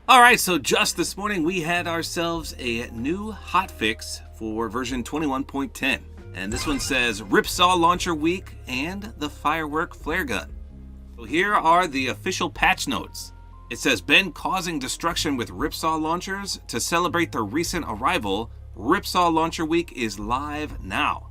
Alright, so just this morning we had ourselves a new hotfix for version 21.10. And this one says Ripsaw Launcher weak and the firework flare gun. So here are the official patch notes. It says, been causing destruction with Ripsaw Launchers. To celebrate the recent arrival, Ripsaw Launcher week is live now.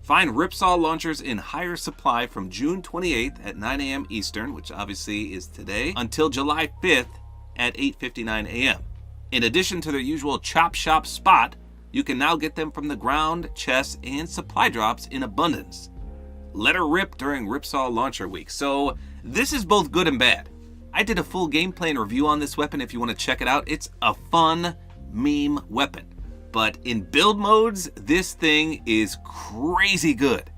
Find Ripsaw Launchers in higher supply from June 28th at 9 a.m. Eastern, which obviously is today, until July 5th at 8:59 a.m. In addition to their usual chop shop spot, you can now get them from the ground, chests, and supply drops in abundance. Let her rip during Ripsaw Launcher week. So this is both good and bad. I did a full gameplay and review on this weapon if you want to check it out. It's a fun meme weapon. But in build modes, this thing is crazy good.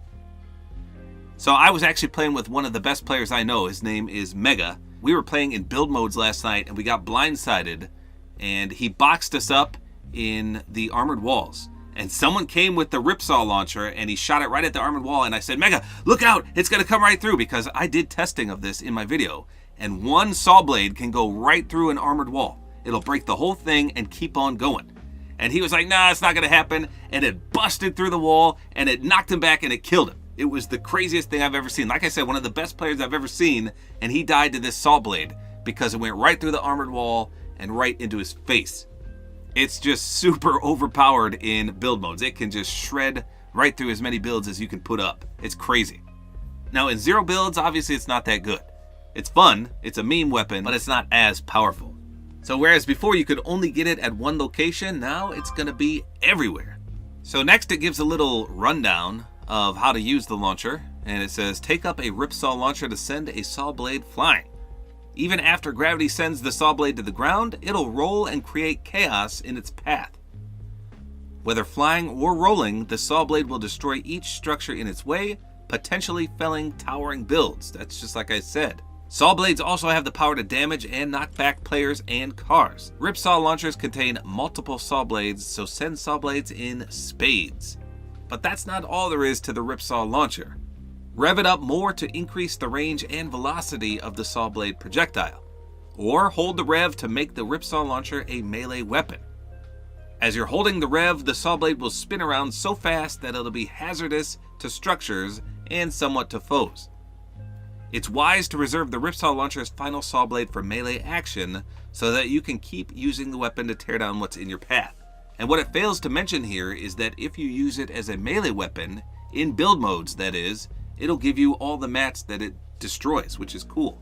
So I was actually playing with one of the best players I know. His name is Mega. We were playing in build modes last night and we got blindsided and he boxed us up in the armored walls. And someone came with the Ripsaw Launcher and he shot it right at the armored wall, and I said, Mega, look out, it's gonna come right through, because I did testing of this in my video. And one saw blade can go right through an armored wall. It'll break the whole thing and keep on going. And he was like, nah, it's not gonna happen. And it busted through the wall and it knocked him back and it killed him. It was the craziest thing I've ever seen. Like I said, one of the best players I've ever seen, and he died to this saw blade because it went right through the armored wall and right into his face. It's just super overpowered in build modes. It can just shred right through as many builds as you can put up. It's crazy. Now in zero builds, obviously it's not that good. It's fun, it's a meme weapon, but it's not as powerful. So whereas before you could only get it at one location, now it's gonna be everywhere. So next it gives a little rundown of how to use the launcher, and it says, take up a Ripsaw Launcher to send a saw blade flying. Even after gravity sends the saw blade to the ground, it'll roll and create chaos in its path. Whether flying or rolling, the saw blade will destroy each structure in its way, potentially felling towering builds. That's just like I said. Saw blades also have the power to damage and knock back players and cars. Ripsaw Launchers contain multiple saw blades, so send saw blades in spades. But that's not all there is to the Ripsaw Launcher. Rev it up more to increase the range and velocity of the saw blade projectile. Or hold the rev to make the Ripsaw Launcher a melee weapon. As you're holding the rev, the saw blade will spin around so fast that it'll be hazardous to structures and somewhat to foes. It's wise to reserve the Ripsaw Launcher's final saw blade for melee action so that you can keep using the weapon to tear down what's in your path. And what it fails to mention here is that if you use it as a melee weapon, in build modes that is, it'll give you all the mats that it destroys, which is cool.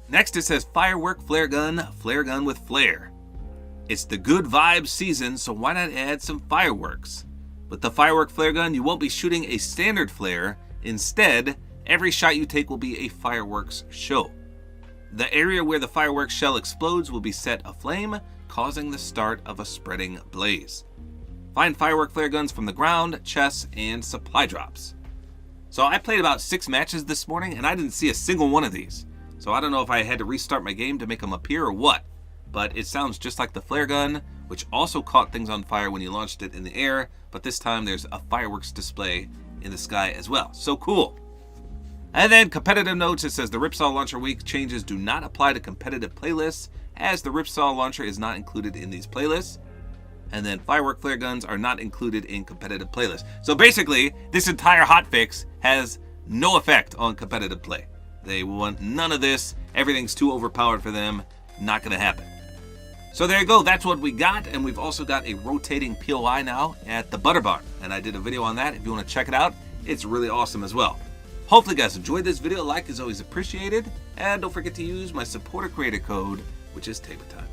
Next it says firework flare gun with flare. It's the good vibes season, so why not add some fireworks? With the firework flare gun, you won't be shooting a standard flare. Instead, every shot you take will be a fireworks show. The area where the fireworks shell explodes will be set aflame, causing the start of a spreading blaze. Find firework flare guns from the ground, chests, and supply drops. So I played about 6 matches this morning and I didn't see a single one of these. So I don't know if I had to restart my game to make them appear or what, but it sounds just like the flare gun, which also caught things on fire when you launched it in the air, but this time there's a fireworks display in the sky as well. So cool. And then competitive notes, it says the Ripsaw Launcher week changes do not apply to competitive playlists, as the Ripsaw Launcher is not included in these playlists. And then firework flare guns are not included in competitive playlists. So basically, this entire hotfix has no effect on competitive play. They want none of this. Everything's too overpowered for them. Not gonna happen. So there you go, that's what we got. And we've also got a rotating POI now at the Butter Barn. And I did a video on that. If you wanna check it out, it's really awesome as well. Hopefully you guys enjoyed this video. Like is always appreciated. And don't forget to use my Support-A-Creator Code, which is Tabor time.